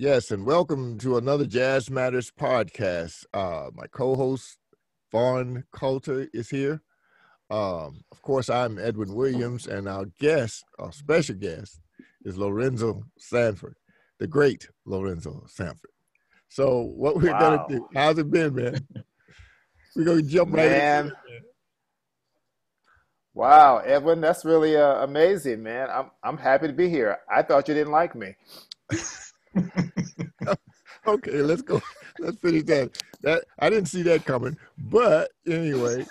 Yes, and welcome to another Jazz Matters podcast. My co-host Vaughn Coulter is here. Of course, I'm Edwin Williams, and our guest, our special guest, is Lorenzo Sanford, the great Lorenzo Sanford. So, what we're gonna Wow, do? How's it been, man? We're gonna jump right into man. it, Wow, Edwin, that's really amazing, man. I'm happy to be here. I thought you didn't like me. man. Okay, let's go. Let's finish that. That I didn't see that coming, but anyway,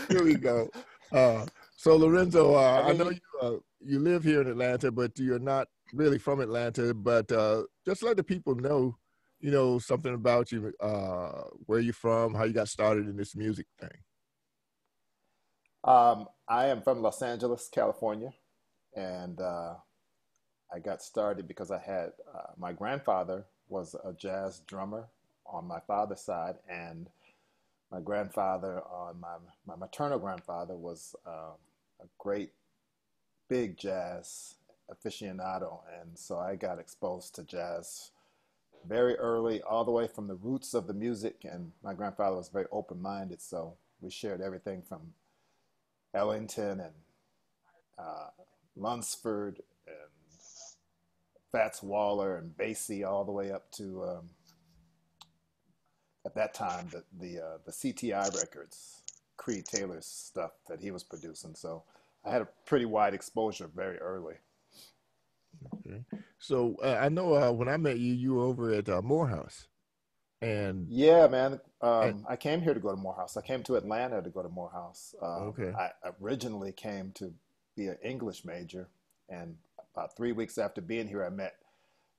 here we go. Uh, so Lorenzo, I I mean, know you live here in Atlanta, but you're not really from Atlanta. But just let the people know, something about you, where you're from, how you got started in this music thing. I am from Los Angeles, California, and I got started because I had my grandfather was a jazz drummer on my father's side, and my grandfather on my maternal grandfather was a great big jazz aficionado, and so I got exposed to jazz very early, all the way from the roots of the music. And my grandfather was very open-minded, so we shared everything from Ellington and uh, Lunsford and Fats Waller and Basie, all the way up to at that time the CTI records, Creed Taylor's stuff that he was producing. So I had a pretty wide exposure very early. Okay. So I know when I met you, you were over at Morehouse, and Yeah, man. and I came here to go to Morehouse. I came to Atlanta to go to Morehouse. okay, I originally came to be an English major, and about 3 weeks after being here, I met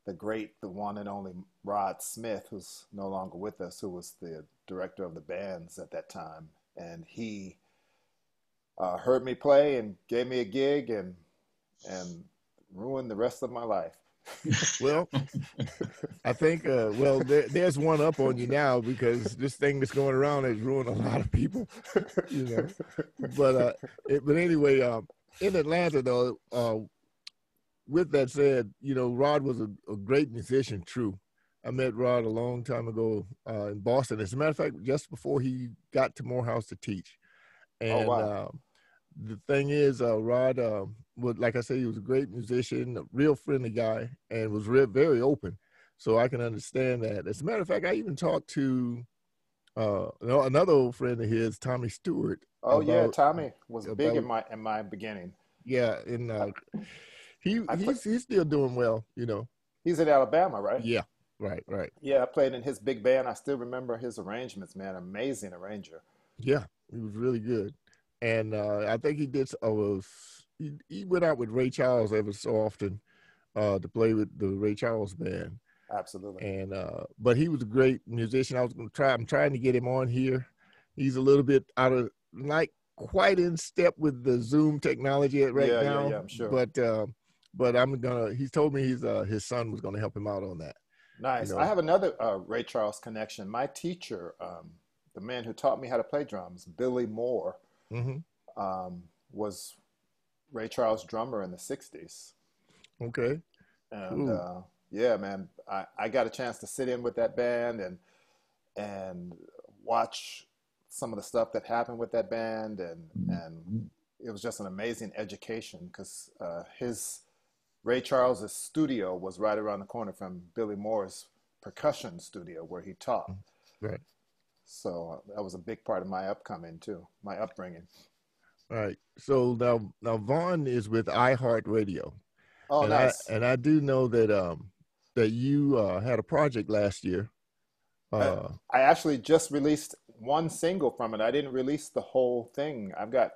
the great, the one and only Rod Smith, who's no longer with us, who was the director of the bands at that time. And he heard me play and gave me a gig and ruined the rest of my life. well, I think, there's one up on you now because this thing that's going around has ruined a lot of people, you know. But but anyway, in Atlanta though, with that said, Rod was a great musician. True, I met Rod a long time ago in Boston. As a matter of fact, just before he got to Morehouse to teach, Oh, and wow. the thing is, Rod, would like I said, he was a great musician, a real friendly guy, and was very open. So I can understand that. As a matter of fact, I even talked to another old friend of his, Tommy Stewart, Oh, yeah. about Tommy was big about in my beginning. yeah, and I, he I play, he's still doing well. he's in Alabama, right? Yeah, right. Yeah, I played in his big band. I still remember his arrangements, man. Amazing arranger. Yeah, he was really good, and I think he did. He went out with Ray Charles ever so often to play with the Ray Charles band. Absolutely. And but he was a great musician. I was going to try. I'm trying to get him on here. He's a little bit out of not quite in step with the Zoom technology right Yeah, now, I'm sure. but I'm gonna. He's told me his son was going to help him out on that. You Nice. I know. have another Ray Charles connection. My teacher, the man who taught me how to play drums, Billy Moore, Hmm. was Ray Charles' drummer in the 60s. Okay. And Cool. yeah, man, I got a chance to sit in with that band and watch some of the stuff that happened with that band, and it was just an amazing education because his Ray Charles's studio was right around the corner from Billy Moore's percussion studio where he taught. Right. So that was a big part of my upcoming too, my upbringing. All right. So now Vaughn is with iHeartRadio, Oh, and I nice. and I do know that you had a project last year. I, Uh, I actually just released one single from it. I didn't release the whole thing. I've got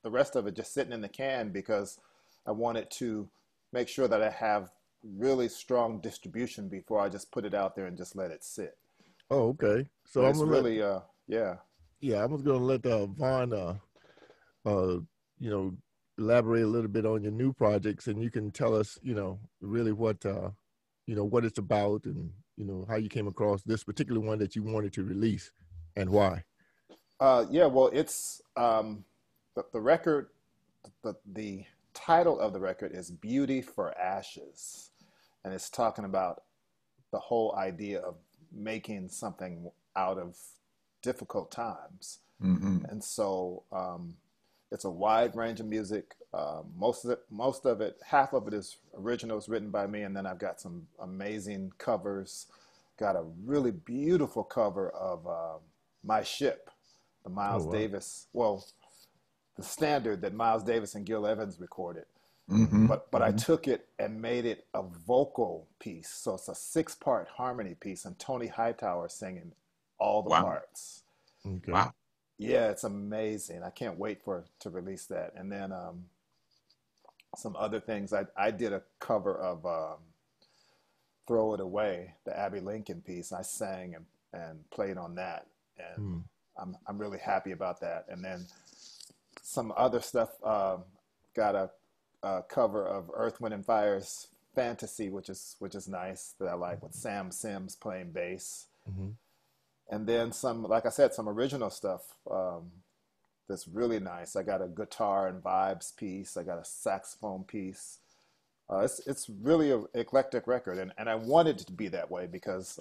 the rest of it just sitting in the can because I wanted to make sure that I have really strong distribution before I just put it out there and just let it sit. oh, okay. So But I'm it's gonna let really, yeah. yeah, I was gonna let Vaughn uh you know elaborate a little bit on your new projects, and you can tell us really what what it's about, and how you came across this particular one that you wanted to release and why. Yeah, well, it's the record, the title of the record is Beauty for Ashes. And it's talking about the whole idea of making something out of difficult times. Mm-hmm. And so it's a wide range of music. Most of it, half of it is originals written by me, and then I've got some amazing covers. Got a really beautiful cover of My Ship, the Oh Miles wow. Davis, well, the standard that Miles Davis and Gil Evans recorded. Mm-hmm. But I took it and made it a vocal piece. So it's a 6-part harmony piece, and Tony Hightower singing all the Wow. parts. Okay. Wow. Yeah, it's amazing. I can't wait to release that. And then some other things. I did a cover of "Throw It Away," the Abbey Lincoln piece. I sang and played on that, and Hmm. I'm really happy about that. And then some other stuff. Got a cover of Earth, Wind and Fire's "Fantasy," which is nice, that I like, with Sam Sims playing bass. Hmm. And then some, like I said, some original stuff that's really nice. I got a guitar and vibes piece. I got a saxophone piece. It's really an eclectic record, and I wanted it to be that way because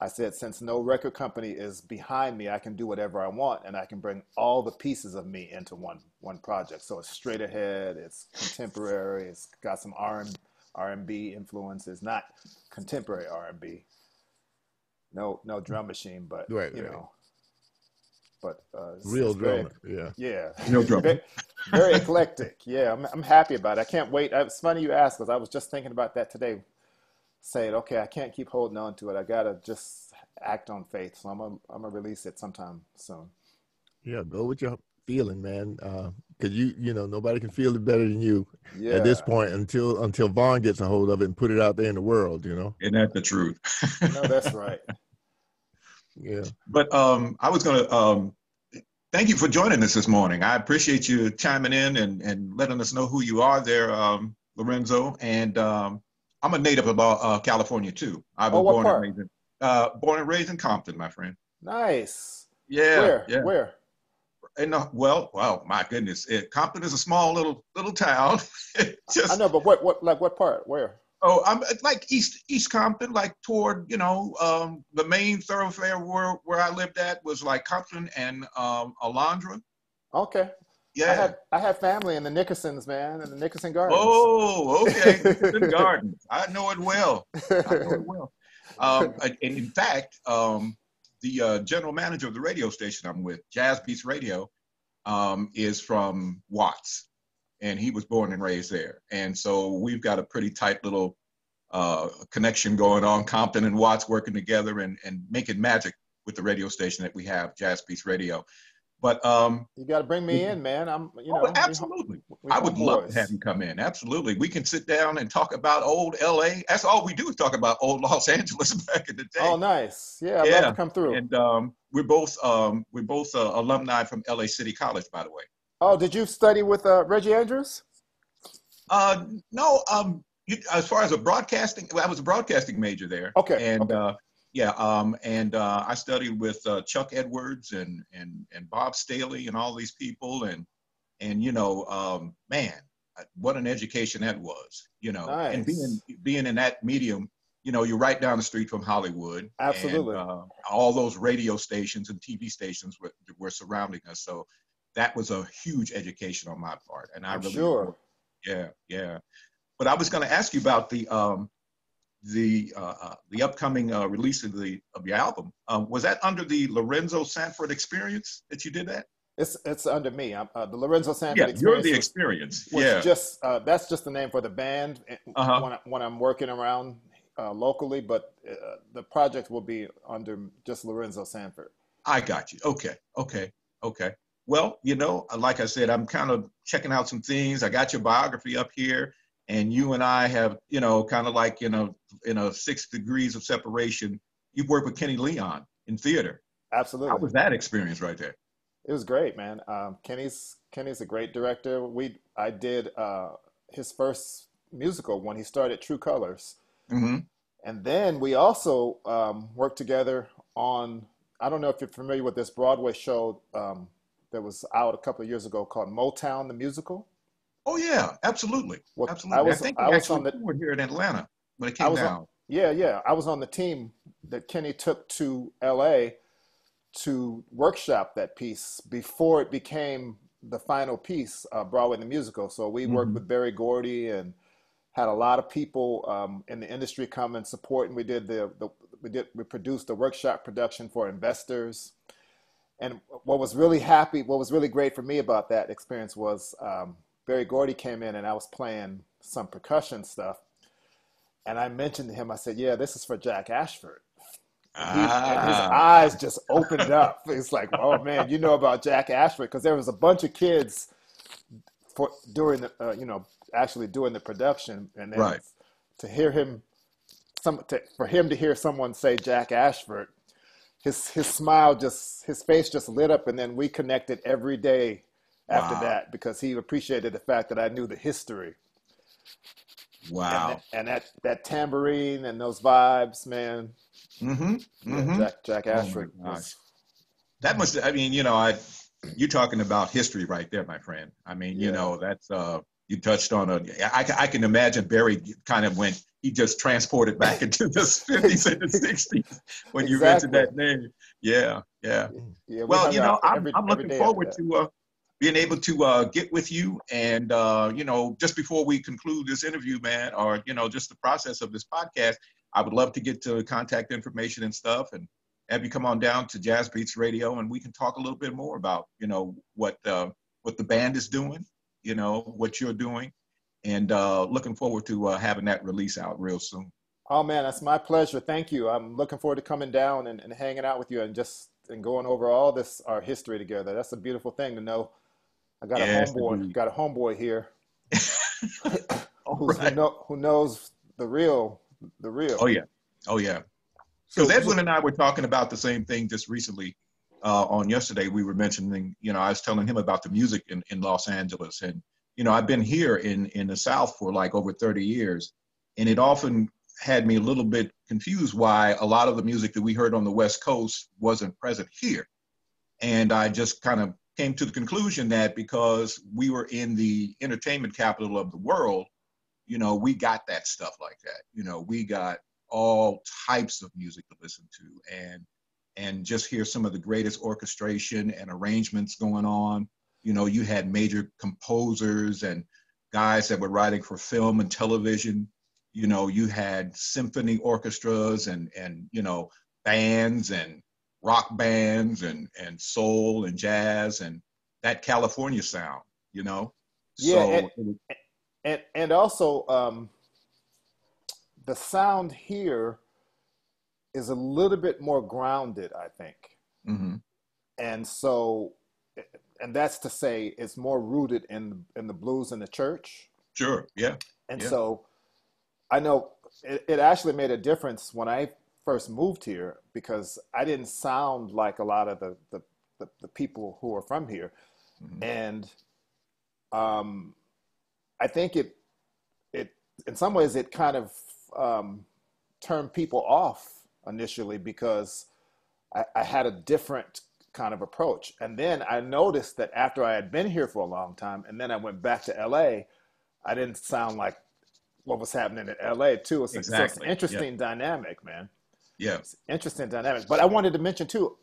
I said, since no record company is behind me, I can do whatever I want, and I can bring all the pieces of me into one project. So it's straight ahead, it's contemporary, it's got some R&B influences, not contemporary R&B. No drum machine, but Right, you right. know, but Real it's very, drummer. Yeah. yeah, No trouble. very, very eclectic. Yeah, I'm happy about it. I can't wait. It's funny you asked, because I was just thinking about that today, saying, okay, I can't keep holding on to it. I gotta just act on faith. So I'm gonna release it sometime soon. Yeah. Go with your feeling, man. Because you know nobody can feel it better than you at this Yeah, point until Vaughn gets a hold of it and put it out there in the world. You know. Isn't that the truth? I know that's right. Yeah. But I was going to thank you for joining us this morning. I appreciate you chiming in and letting us know who you are there, Lorenzo. And I'm a native of California too. I Oh, was what part? born and raised in Compton, my friend. Nice. Yeah, Where? yeah. Where? And well, my goodness, Compton is a small little town. I Just know, but what part? Where? oh, I'm like East Compton, like toward the main thoroughfare where I lived at was like Compton and Alondra. Okay. Yeah. I have family in the Nickersons, man, in the Nickerson Gardens. Oh, okay. Nickerson Gardens. I know it well. I know it well. And in fact, the general manager of the radio station I'm with, Jazz Beats Radio, is from Watts, and he was born and raised there. And so we've got a pretty tight little connection going on. Compton and Watts working together and making magic with the radio station that we have, Jazz Beats Radio. But You got to bring me in, man. oh, absolutely. We I would love to have homeboys. you come in. Absolutely. We can sit down and talk about old LA. That's all we do is talk about old Los Angeles back in the Oh, day. nice. Yeah, I'd love to Yeah. come through. And we're both alumni from LA City College, by the way. Oh, did you study with Reggie Andrews? No, as far as well, I was a broadcasting major there. Okay, And okay. yeah, and I studied with Chuck Edwards and Bob Staley and all these people, and man, what an education that was, and Nice. being in that medium, you're right down the street from Hollywood, and Absolutely. all those radio stations and TV stations were surrounding us. So that was a huge education on my part, and I I'm really enjoyed sure. it. Yeah, yeah. But I was going to ask you about the upcoming release of your album. Was that under the Lorenzo Sanford Experience that you did that? It's under me. The Lorenzo Sanford Yeah, you're the Experience experience. was Yeah. just that's just the name for the band Uh-huh. when I'm working around locally, but the project will be under just Lorenzo Sanford. I got you. Okay. Okay. Okay. Well, like I said, I'm kind of checking out some things. I got your biography up here, and you and I have, kind of like, in a 6 degrees of separation. You've worked with Kenny Leon in theater. How Absolutely. was that experience right there? It was great, man. Kenny's a great director. I did his first musical when he started True Colors, Mm-hmm. and then we also worked together on. I don't know if you're familiar with this Broadway show that was out a couple of years ago called Motown the Musical. Oh yeah, absolutely, Well, absolutely. I think I we was actually on the toured here in Atlanta when it I came was on down. Yeah. I was on the team that Kenny took to LA to workshop that piece before it became the final piece, Broadway the Musical. So we worked Hmm. with Berry Gordy and had a lot of people in the industry come and support, and we produced a workshop production for investors. And what was really great for me about that experience was Berry Gordy came in and I was playing some percussion stuff, and I mentioned to him, I said, "Yeah, this is for Jack Ashford." And his Ah, eyes just opened up. It's like, "Oh man, you know about Jack Ashford?" Because there was a bunch of kids during the actually doing the production, and then right. to hear him for him to hear someone say Jack Ashford, his smile just his face just lit up, and then we connected every day after Wow. that because he appreciated the fact that I knew the history, and Wow. that tambourine and those vibes, man. Hmm. Yeah, Hmm. Jack Oh my Ashford gosh. was, That must, I mean, you're talking about history right there, my friend. I mean, yeah, that's, you touched on I can imagine Barry kind of went, he just transported back into the 50s and the 60s when you mentioned exactly. that name. Yeah, yeah. Yeah, we Well, hung out I'm every looking day after forward that. to being able to get with you. And, just before we conclude this interview, man, or, just the process of this podcast, I would love to get to contact information and stuff and have you come on down to Jazz Beats Radio and we can talk a little bit more about, what the band is doing, what you're doing. And looking forward to having that release out real soon. Oh man, that's my pleasure. Thank you. I'm looking forward to coming down and hanging out with you and going over all this our history together. That's a beautiful thing to know. I Yes, indeed. got a homeboy here All right. who knows the Oh, real. yeah. Oh, yeah. Because So, Edwin and I were talking about the same thing just recently. On yesterday, we were mentioning, I was telling him about the music in Los Angeles. And, I've been here in the South for like over 30 years. And it often had me a little bit confused why a lot of the music that we heard on the West Coast wasn't present here. And I just kind of came to the conclusion that because we were in the entertainment capital of the world, we got that stuff like that. We got all types of music to listen to and just hear some of the greatest orchestration and arrangements going on. You had major composers and guys that were writing for film and television. You had symphony orchestras and bands and rock bands and soul and jazz and that California sound, you know. Yeah, So and also the sound here is a little bit more grounded, I think. mhm. And so and that's to say it's more rooted in the blues and the church. Sure, yeah, And yeah, so I know it actually made a difference when I first moved here because I didn't sound like a lot of the people who are from here. mhm. And um, I think it in some ways it kind of turned people off initially because I had a different kind of approach. And then I noticed that after I had been here for a long time and then I went back to LA, I didn't sound like what was happening in LA too. So it's an Exactly. Yeah, interesting dynamic, man. yeah. It's interesting dynamic. But I wanted to mention too,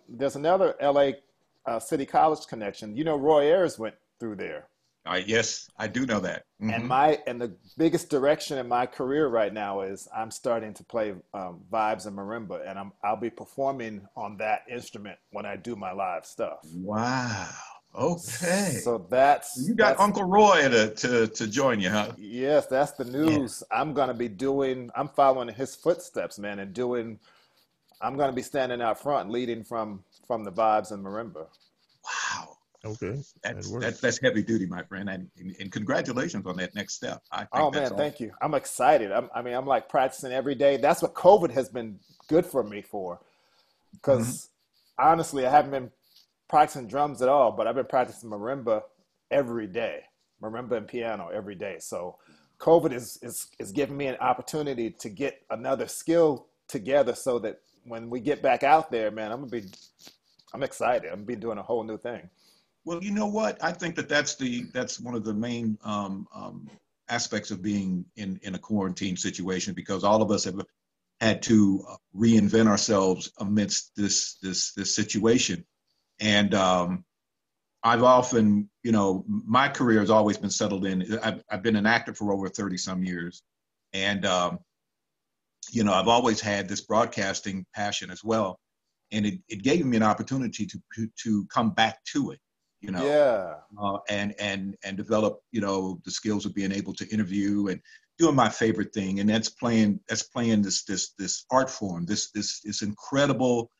there's another LA City College connection. You know, Roy Ayers went through there. Yes, I do know that. And Hmm. the biggest direction in my career right now is I'm starting to play vibes and marimba, and I'll be performing on that instrument when I do my live stuff. Wow. Okay. So You got that's Uncle Roy to join you, huh? yes, that's the Yeah. news. I'm gonna be doing. I'm following his footsteps, man, and doing. I'm gonna be standing out front, leading from the vibes and marimba. Wow. okay, that That's works. that's that's heavy duty, my friend, and congratulations on that next step. I think Oh that's man, awesome. thank you. I'm excited. I mean, I'm like practicing every day. That's what COVID has been good for me for, Hmm. because honestly, I haven't been practicing drums at all, but I've been practicing marimba every day, marimba and piano every day. So, COVID is giving me an opportunity to get another skill together, so that when we get back out there, man, I'm excited. I'm gonna be doing a whole new thing. Well, you know what? I think that's one of the main aspects of being in a quarantine situation, because all of us have had to reinvent ourselves amidst this situation. And I've often, you know, my career has always been settled in. I've been an actor for over 30 some years. And, you know, I've always had this broadcasting passion as well. And it gave me an opportunity to come back to it, you know, and develop, you know, the skills of being able to interview and doing my favorite thing. And that's playing this art form, this incredible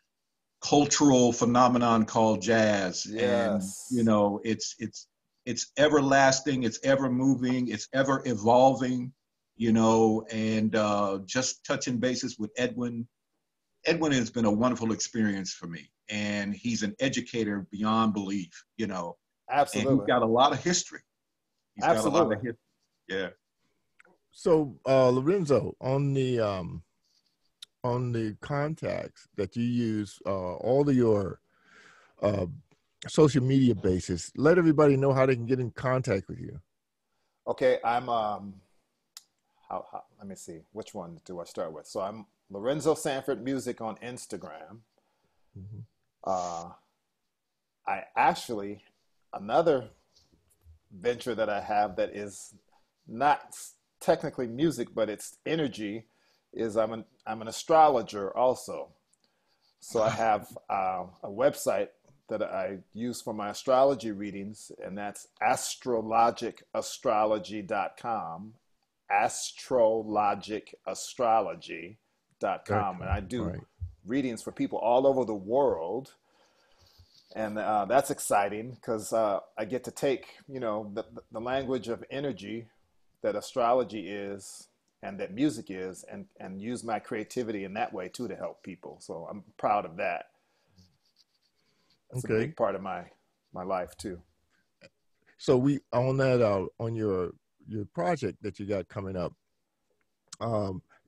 cultural phenomenon called jazz. And, you know, it's everlasting, it's ever moving, it's ever evolving, you know, and just touching bases with Edwin. Edwin has been a wonderful experience for me, and he's an educator beyond belief, you know. Absolutely. And he's got a lot of history. Got a lot of history. Yeah. So, Lorenzo, on the contacts that you use, all of your social media bases, let everybody know how they can get in contact with you. Okay, I'm let me see, which one do I start with? So I'm Lorenzo Sanford Music on Instagram. I actually, another venture that I have that is not technically music, but it's energy, is I'm an astrologer also. So I have a website that I use for my astrology readings, and that's astrologicastrology.com, astrologicastrology.com. And I do readings for people all over the world. And that's exciting because I get to take, you know, the language of energy that astrology is and that music is, and use my creativity in that way too to help people. So I'm proud of that. That's a big part of my life too. So we on that on your project that you got coming up.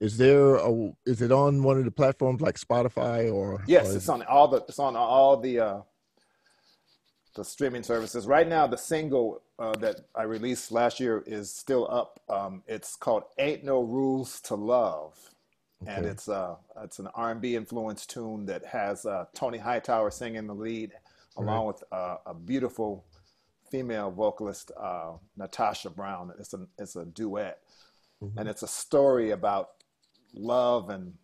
Is it on one of the platforms like Spotify or? Yes, it's on all the streaming services. Right now, the single that I released last year is still up. It's called "Ain't No Rules to Love," and it's an R&B influenced tune that has Tony Hightower singing the lead, along with a beautiful female vocalist, Natasha Brown. It's a duet, and it's a story about love and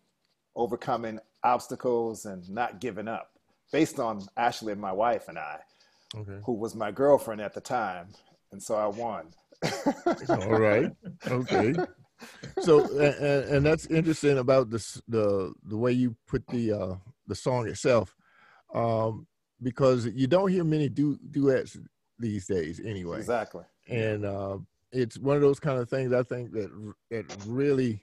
overcoming obstacles and not giving up, based on Ashley, my wife, and I, who was my girlfriend at the time, and so I won. All right. Okay. So, and that's interesting about this, the way you put the song itself, because you don't hear many duets these days anyway. Exactly. And it's one of those kind of things I think that really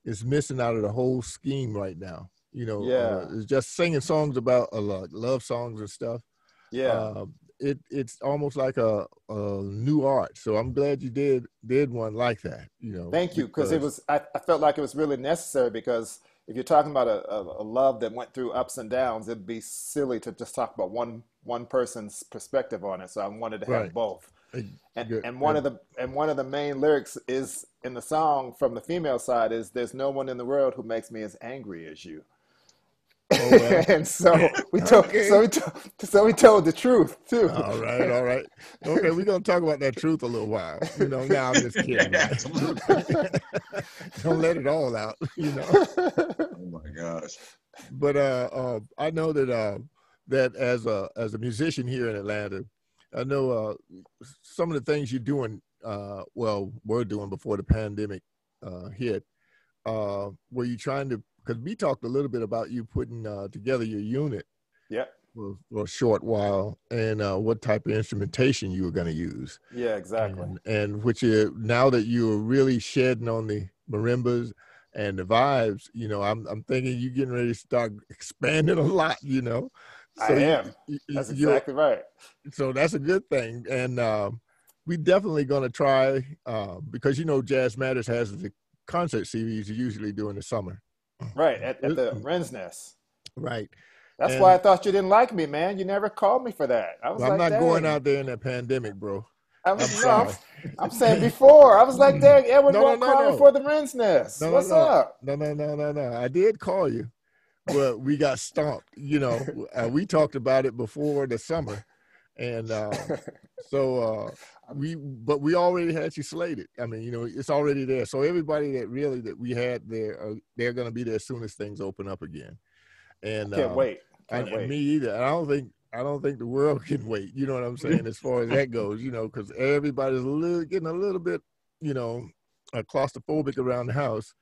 is missing out of the whole scheme right now. You know, it's just singing songs about love songs and stuff. Yeah. It's almost like a new art. So I'm glad you did one like that. You know. Thank you, because I felt like it was really necessary, because if you're talking about a love that went through ups and downs, it'd be silly to just talk about one person's perspective on it. So I wanted to have both. And one of the main lyrics is in the song from the female side is, "There's no one in the world who makes me as angry as you." Oh, well. And so we told the truth too. All right. Okay, we're gonna talk about that truth a little while. You know, now I'm just kidding. Yeah, absolutely. Don't let it all out. You know. Oh my gosh. But I know that as a musician here in Atlanta, I know some of the things you're doing. Were doing before the pandemic hit. Were you trying to? Because we talked a little bit about you putting together your unit for a short while, and what type of instrumentation you were going to use. Yeah, exactly. And which now that you're really shedding on the marimbas and the vibes, you know, I'm thinking you're getting ready to start expanding a lot, you know. So I am. That's exactly right. So that's a good thing. And we definitely going to try, because, you know, Jazz Matters has the concert series you usually do in the summer. Right, at the Wren's Nest. Right. That's why I thought you didn't like me, man. You never called me for that. I'm not going out there in that pandemic, bro. I'm sorry. I'm saying before. I was like, dang, Edwin No, won't call me for the Wren's Nest. What's up? No. I did call you, but we got stomped. You know, we talked about it before the summer, and but we already had you slated. I mean, you know, it's already there. So everybody that we had there, they're going to be there as soon as things open up again. And Can't wait. Me either. I don't think the world can wait. You know what I'm saying? As far as that goes, you know, because everybody's getting a little bit, you know, claustrophobic around the house,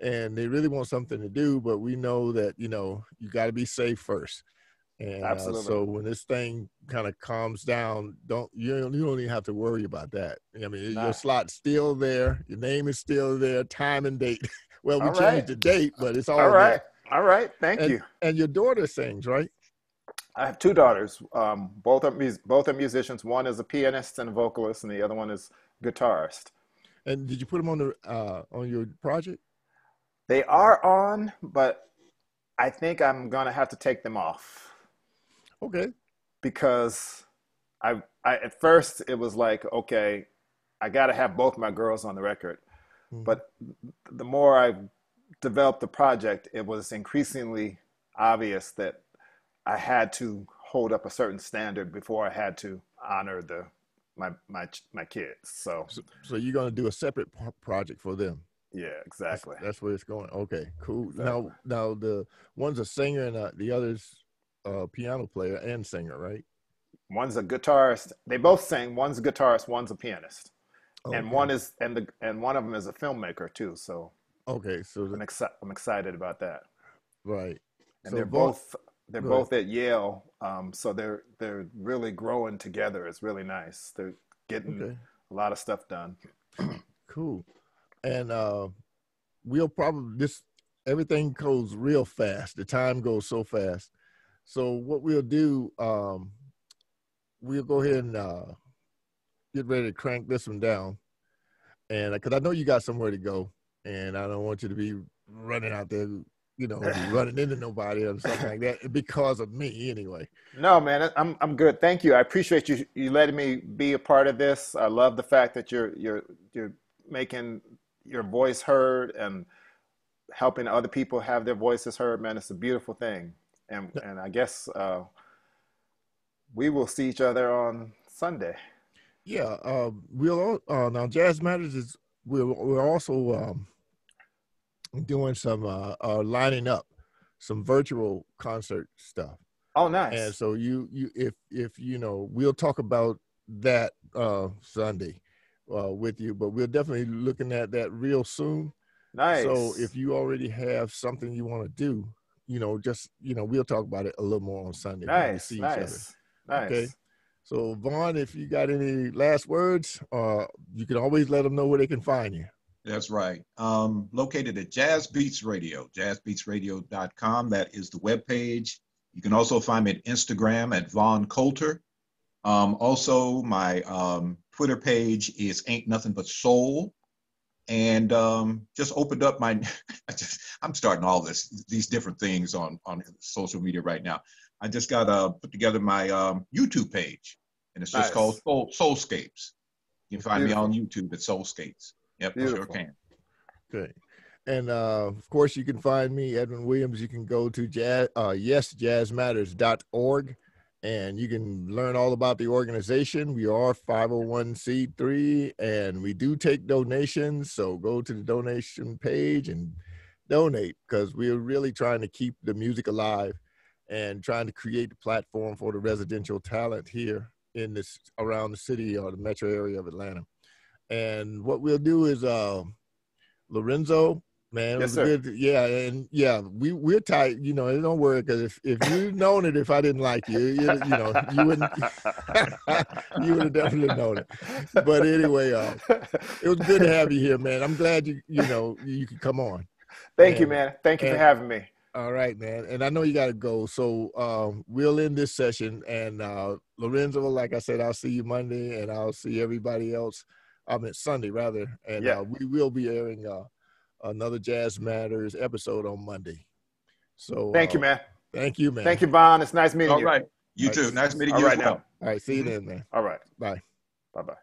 and they really want something to do. But we know that, you know, you got to be safe first. And Absolutely. So when this thing kind of calms down, you don't even have to worry about that. I mean, your slot's still there, your name is still there, time and date. Well, we changed the date, but it's all right. there. All right. Thank you. And your daughter sings, right? I have two daughters. Both are musicians. One is a pianist and a vocalist, and the other one is guitarist. And did you put them on your project? They are on, but I think I'm gonna have to take them off. Okay. Because I at first it was like, okay, I got to have both my girls on the record. Mm-hmm. But the more I developed the project, it was increasingly obvious that I had to hold up a certain standard before I had to honor my kids. So you're going to do a separate project for them. Yeah, exactly. That's where it's going. Okay, cool. Exactly. Now the one's a singer and the other's piano player and singer, right? One's a guitarist. They both sing. One's a guitarist. One's a pianist, and one of them is a filmmaker too. So so I'm excited about that. Right. And so they're both at Yale. So they're really growing together. It's really nice. They're getting a lot of stuff done. Cool. And we'll probably everything goes real fast. The time goes so fast. So what we'll do, we'll go ahead and get ready to crank this one down. And because I know you got somewhere to go, and I don't want you to be running out there, you know, running into nobody or something like that because of me anyway. No, man, I'm good. Thank you. I appreciate you letting me be a part of this. I love the fact that you're making your voice heard and helping other people have their voices heard. Man, it's a beautiful thing. And I guess we will see each other on Sunday. Yeah, we'll now Jazz Matters we're also doing some lining up some virtual concert stuff. Oh, nice. And so if you know, we'll talk about that Sunday with you, but we're definitely looking at that real soon. Nice. So if you already have something you want to do, you know, just, you know, we'll talk about it a little more on Sunday. When we see each other. Nice. Okay. So Vaughn, if you got any last words, you can always let them know where they can find you. That's right. Located at Jazz Beats Radio, jazzbeatsradio.com. That is the webpage. You can also find me at Instagram at Vaughn Coulter. Also, my Twitter page is Ain't Nothing But Soul. And just opened up I'm starting all these different things on social media right now. I just got to put together my YouTube page, and it's just called Soulscapes. You can find me on YouTube at Soulscapes. Yep, I sure can. Okay. And of course, you can find me, Edwin Williams. You can go to yesjazzmatters.org, and you can learn all about the organization. We are 501c3, and we do take donations. So go to the donation page and donate, because we're really trying to keep the music alive and trying to create the platform for the residential talent here around the city or the metro area of Atlanta. And what we'll do is Lorenzo, man, yes, sir. Good. Yeah, and yeah, we're tight. You know, don't worry, because if you'd known it, if I didn't like you, you know, you wouldn't. You would have definitely known it. But anyway, it was good to have you here, man. I'm glad you could come on. Thank you, man. Thank you for having me. All right, man. And I know you got to go, so we'll end this session. And Lorenzo, like I said, I'll see you Monday, and I'll see everybody else. Sunday rather, and we will be airing another Jazz Matters episode on Monday. So thank you, man. Thank you, man. Thank you, Vaughn. It's nice meeting you. All right. You too. Nice meeting you as well. All right. See you then, man. All right. Bye. Bye-bye.